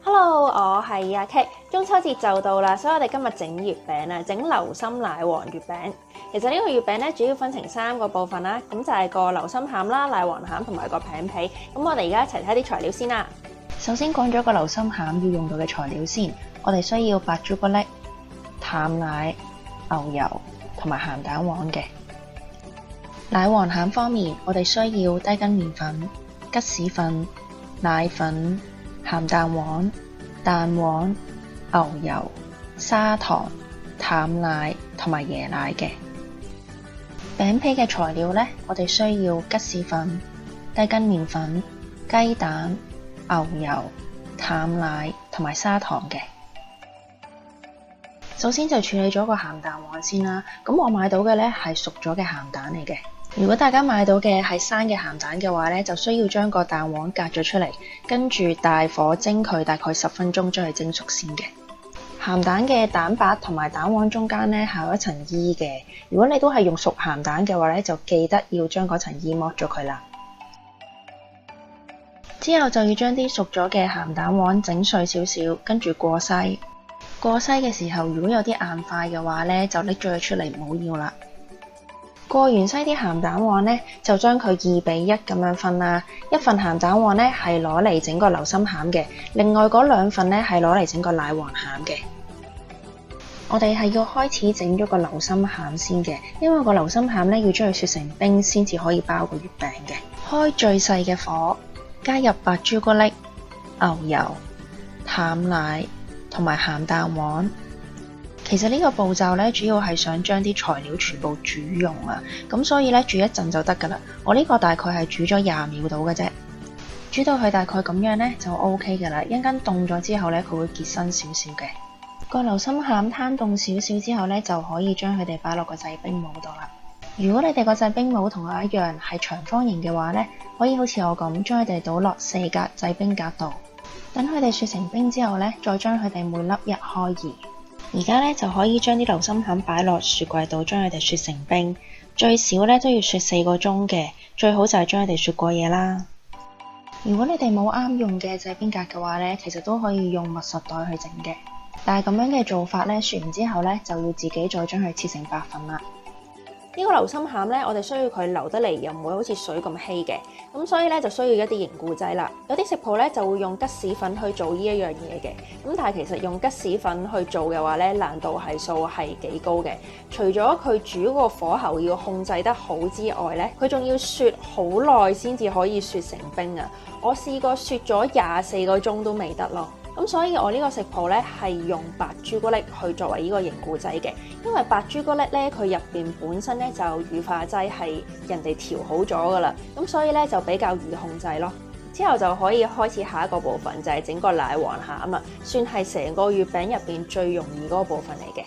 Hello，我係阿 K。中秋節就到啦，所以我哋今日整月餅啊，整流心奶黃月餅。其實呢個月餅咧，主要分成3個部分啦，咁就係個流心餡啦、奶黃餡同埋個餅皮。咁我哋而家一齊睇啲材料先啦。首先講咗個流心餡要用到嘅材料先，我哋需要白朱古力、淡奶、牛油同埋鹹蛋黃嘅。奶黃餡方面，我哋需要低筋麵粉、吉士粉、奶粉、鹹蛋黃、蛋黃、牛油、砂糖、淡奶同埋椰奶嘅。餅皮嘅材料呢，我哋需要吉士粉、低筋麵粉、雞蛋、牛油、淡奶同埋砂糖嘅。首先就處理咗個鹹蛋黃先啦。咁我買到嘅呢係熟咗嘅鹹蛋嚟嘅。如果大家買到嘅係生嘅鹹蛋嘅話呢，就需要將個蛋黃隔咗出嚟，跟住大火蒸佢大概10分鐘，將佢蒸熟先嘅。鹹蛋嘅蛋白同埋蛋黃中間呢係有一層衣嘅。如果你都係用熟鹹蛋嘅話呢，就記得要將嗰層衣剝咗佢啦。之後就要將啲熟咗嘅鹹蛋黃整碎少少，跟住過篩。過篩嘅時候，如果有啲硬塊嘅話呢，就拎咗佢出嚟，唔好要啦。過完篩啲鹹蛋黃呢，就將佢2:1咁樣分啦。一份鹹蛋黃呢係攞嚟整個流心餡嘅，另外嗰2份呢係攞嚟整個奶黃餡嘅。我哋係要開始整咗個流心餡先嘅，因為個流心餡呢要將佢雪成冰先至可以包個月餅嘅。開最細嘅火，加入白朱古力、牛油、淡奶同埋鹹蛋黃。其實呢個步驟呢，主要係想將啲材料全部煮溶啊，咁所以呢，煮一陣就得㗎啦。我呢個大概係煮咗20秒到嘅啫，煮到佢大概咁樣呢，就 OK 㗎啦。一陣間凍咗之後呢，佢會結身少少嘅。個流心餡攤凍少少之後呢，就可以將佢哋擺落個製冰模度啦。如果你哋個製冰模同我一樣係長方形嘅話呢，可以好似我咁將佢哋倒落4格製冰格度，等佢哋雪成冰之後呢，再將佢哋每粒一開2。而家咧就可以將啲流心餡擺落雪櫃度，將佢哋雪成冰。最少咧都要雪4個鐘嘅，最好就係將佢哋雪過夜啦。如果你哋冇啱用嘅製冰格嘅話咧，其實都可以用密實袋去整嘅。但係咁樣嘅做法咧，雪完之後咧就要自己再將佢切成8份啦。呢個流心餡咧，我哋需要佢流得嚟又唔會好似水咁稀嘅，咁所以咧就需要一啲凝固劑啦。有啲食譜咧就會用吉士粉去做呢一樣嘢嘅，咁但係其實用吉士粉去做嘅話咧，難度係數係幾高嘅。除咗佢煮個火候要控制得好之外咧，佢仲要雪好耐先至可以雪成冰啊！我試過雪咗24個鐘都未得咯。咁所以我呢個食譜咧係用白朱古力去作為呢個凝固劑嘅，因為白朱古力咧佢入邊本身咧就乳化劑係人哋調好咗噶啦，咁所以咧就比較易控制咯。之後就可以開始下一個部分，就係整個奶黃餡啦，算係成個月餅入邊最容易嗰個部分嚟嘅。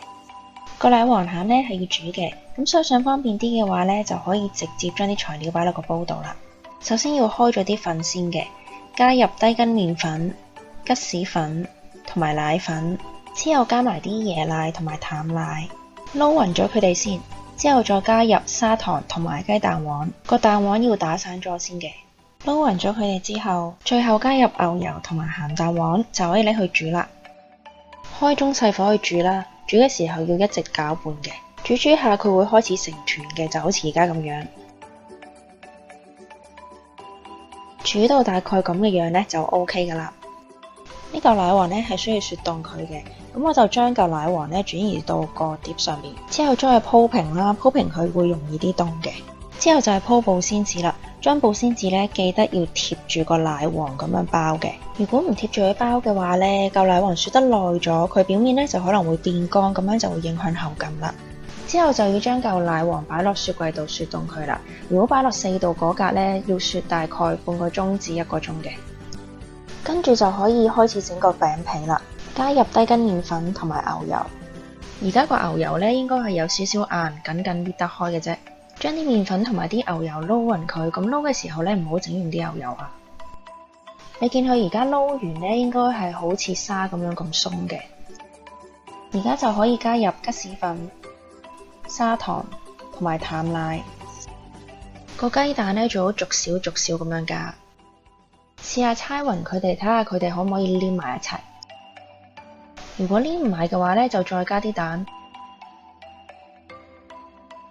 個奶黃餡咧係要煮嘅，咁所以想方便啲嘅話咧，就可以直接將啲材料擺落個煲度啦。首先要開咗啲粉先嘅，加入低筋麵粉、吉士粉同埋奶粉，之後加埋啲椰奶同埋淡奶，撈勻咗佢哋先，之後再加入砂糖同埋雞蛋黃，個蛋黃要打散咗先嘅。撈勻咗佢哋之後，最後加入牛油同埋鹹蛋黃，就可以拎去煮啦。開中細火去煮啦，煮嘅時候要一直攪拌嘅，煮下佢會開始成團嘅，就好似而家咁樣。煮到大概咁嘅樣呢，就 OK 噶啦。呢嚿奶黃呢係需要雪凍佢嘅，咁我就將嚿奶黃呢轉移到個碟上面，之後將佢鋪平啦，鋪平佢會容易啲凍嘅。之後就係鋪保鮮紙啦，將保鮮紙呢記得要貼住個奶黃咁樣包嘅。如果唔貼住佢包嘅話呢，嚿奶黃雪得耐咗，佢表面呢就可能會變乾，咁樣就會影響口感啦。之後就要將嚿奶黃擺落雪櫃度雪凍佢啦。如果擺落4度嗰格呢，要雪大概半個鐘至1個鐘嘅。跟住就可以開始整個餅皮啦，加入低筋麵粉同埋牛油。而家個牛油呢應該係有少少硬，緊搣得開嘅啫。將啲麵粉同埋啲牛油撈勻佢，咁撈嘅時候呢唔好整完啲牛油啊。你見佢而家撈完呢，應該係好似沙咁樣咁鬆嘅。而家就可以加入吉士粉、砂糖同埋淡奶。個雞蛋呢最好逐少咁樣加。試下猜勻佢哋，睇下佢哋可唔可以黏埋一齊。如果黏唔埋嘅話呢，就再加啲蛋，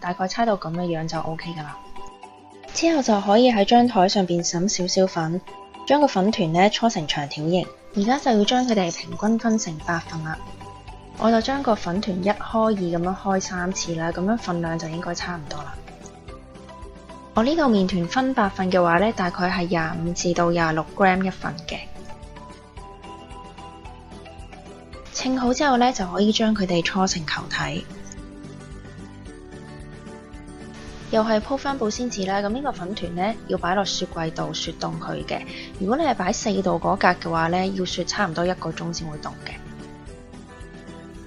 大概猜到咁嘅樣就 OK 㗎啦。之後就可以喺張台上邊撒少少粉，將個粉團呢搓成長條形。而家就要將佢哋平均分成8份啦。我就將個粉團1開2咁樣開3次啦，咁樣份量就應該差唔多啦。我呢度麵團分8份嘅話呢，大概係25至到26 gram 一份嘅。稱好之後呢，就可以將佢哋搓成球體。又係鋪翻保鮮紙啦，咁呢個粉團呢，要擺落雪櫃度雪凍佢嘅。如果你係擺4度嗰格嘅話呢，要雪差唔多1個鐘先會凍嘅。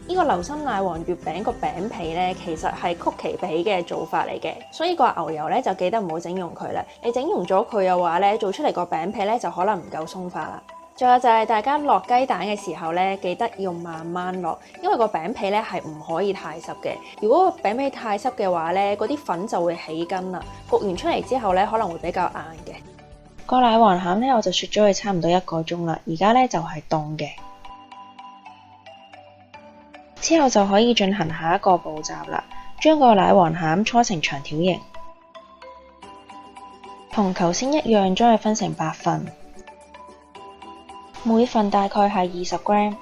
呢個流心奶黃月餅個餅皮呢，其實係曲奇皮嘅做法嚟嘅，所以個牛油呢，就記得唔好整溶佢啦。你整溶咗佢嘅話呢，做出嚟個餅皮呢，就可能唔夠鬆化啦。仲有就係大家落雞蛋嘅時候呢，記得要慢慢落，因為個餅皮呢係唔可以太濕嘅。如果個餅皮太濕嘅話呢，嗰啲粉就會起筋啦。焗完出嚟之後呢，可能會比較硬嘅。個奶黃餡呢，我就雪咗佢差唔多1個鐘啦，而家呢就係凍嘅。之後就可以進行下一個步驟啦，將個奶黃餡搓成長條形，同頭先一樣將佢分成8份。每份大概係20 gram，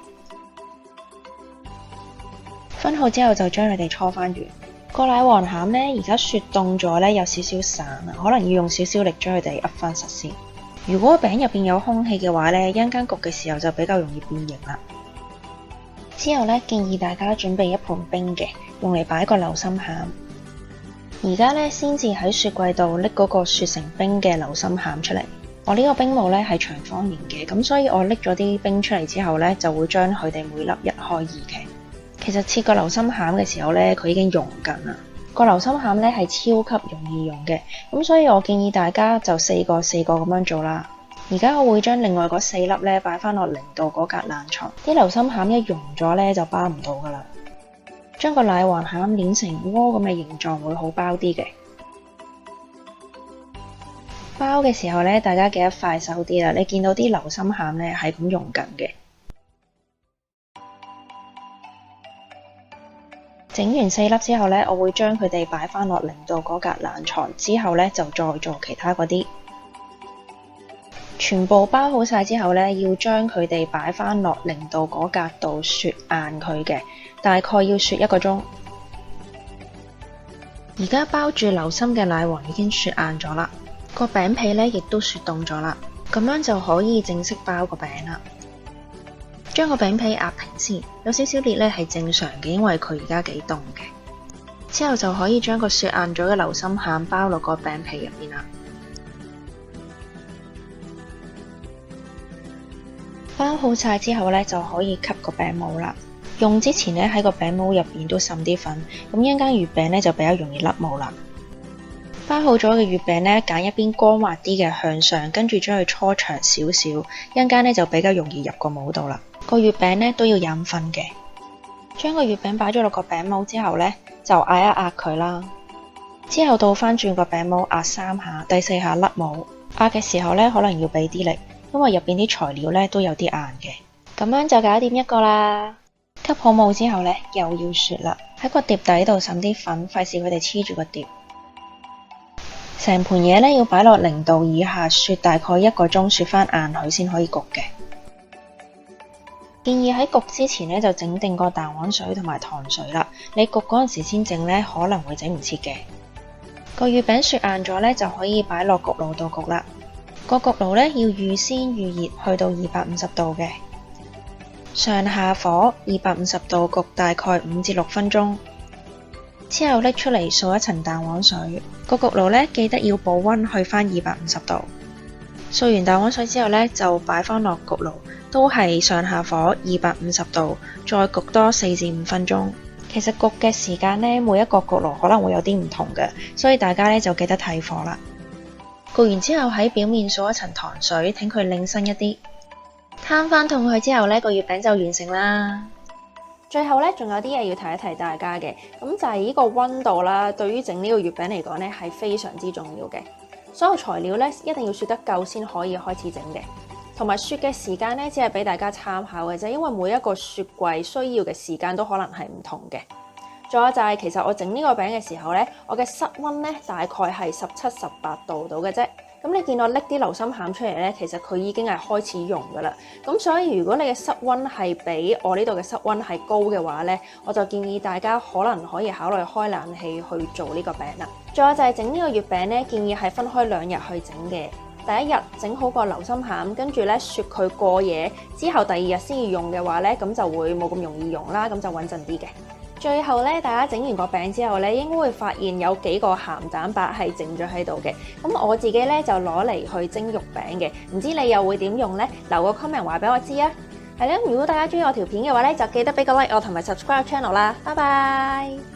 分好之後就將佢哋搓翻圓。個奶黃餡呢，而家雪凍咗呢，有少少散啊，可能要用少少力將佢哋噏翻實先。如果個餅入邊有空氣嘅話呢，一陣間焗嘅時候就比較容易變形啦。之後呢，建議大家準備一盤冰嘅，用嚟擺個流心餡。而家呢，先至喺雪櫃度拎嗰個雪成冰嘅流心餡出嚟。我呢個冰模呢係長方形嘅，咁所以我拎咗啲冰出嚟之後呢，就會將佢哋每粒1開2嘅。其實切個流心餡嘅時候呢，佢已經溶緊啦。個流心餡呢係超級容易溶嘅，咁所以我建議大家就4個咁樣做啦。而家我會將另外嗰4粒呢擺翻落0度嗰格冷藏。啲流心餡一溶咗呢，就包唔到噶啦。將個奶黃餡捏成窩咁嘅形狀會好包啲嘅。包嘅時候呢，大家記得快手啲啦！你見到啲流心餡呢係咁溶緊嘅。整完4粒之後呢，我會將佢哋擺翻落0度嗰格冷藏，之後呢，就再做其他嗰啲。全部包好晒之後呢，要將佢哋擺翻落0度嗰格度雪硬佢嘅，大概要雪1個鐘。而家包住流心嘅奶黃已經雪硬咗啦。個餅皮呢亦都雪凍咗啦，咁樣就可以正式包個餅啦。將個餅皮壓平先，有少少裂呢係正常嘅，因為佢而家幾凍嘅。之後就可以將個雪硬咗嘅流心餡包落個餅皮入邊啦。包好晒之後呢，就可以吸個餅模啦。用之前呢，喺個餅模入邊都滲啲粉，咁一陣間月餅呢就比較容易甩模啦。包好咗嘅月餅呢，揀一邊光滑啲嘅向上，跟住將佢搓長少少，一陣間呢就比較容易入個模度啦。個月餅呢都要飲粉嘅。將個月餅擺咗落個餅模之後呢，就壓一壓佢啦。之後倒翻轉個餅模壓3下，第4下甩模。壓嘅時候呢，可能要俾啲力，因為入邊啲材料呢都有啲硬嘅。咁樣就搞掂一個啦。吸好模之後呢，又要雪啦。喺個碟底度滲啲粉，費事佢哋黐住個碟。成盤嘢呢要擺落0度以下雪大概1個鐘，雪翻硬佢先可以焗嘅。建議喺焗之前呢就整定個蛋黃水同埋糖水啦。你焗嗰陣時先整呢，可能會整唔切嘅。個月餅雪硬咗呢，就可以擺落焗爐度焗啦。個焗爐呢要預先預熱去到250度嘅，上下火250度焗大概5至6分鐘。之後拎出嚟掃一層蛋黃水，個焗爐呢記得要保溫去翻250度。掃完蛋黃水之後呢，就擺翻落焗爐，都係上下火250度，再焗多4至5分鐘。其實焗嘅時間呢，每一個焗爐可能會有啲唔同嘅，所以大家呢就記得睇火啦。焗完之後喺表面掃一層糖水，等佢擰身一啲。攤翻凍佢之後呢，個月餅就完成啦。最後呢，仲有啲嘢要提一提大家嘅，咁就係呢個溫度啦。對於整呢個月餅嚟講呢，係非常之重要嘅。所有材料咧一定要雪得夠先可以開始整嘅。同埋雪嘅時間咧，只係俾大家參考嘅啫，因為每一個雪櫃需要嘅時間都可能係唔同嘅。仲有就係其實我整呢個餅嘅時候咧，我嘅室溫咧大概係17、18度到嘅啫。咁你見我拎啲流心餡出嚟咧，其實佢已經係開始溶噶啦。咁所以如果你嘅室溫係比我呢度嘅室溫係高嘅話咧，我就建議大家可能可以考慮開冷氣去做呢個餅啦。仲有就係整呢個月餅咧，建議係分開2日去整嘅。第一日整好個流心餡，跟住咧雪佢過夜，之後第2日先要用嘅話咧，咁就會冇咁容易溶啦，咁就穩陣啲嘅。最後咧，大家整完個餅之後咧，應該會發現有幾個鹹蛋白係剩咗喺度嘅。咁我自己咧就攞嚟去蒸肉餅嘅，唔知你又會點用咧？留個 comment 話俾我知啊！係啦，如果大家中意我條片嘅話咧，就記得俾個 like 我同埋 subscribe channel 啦。拜拜。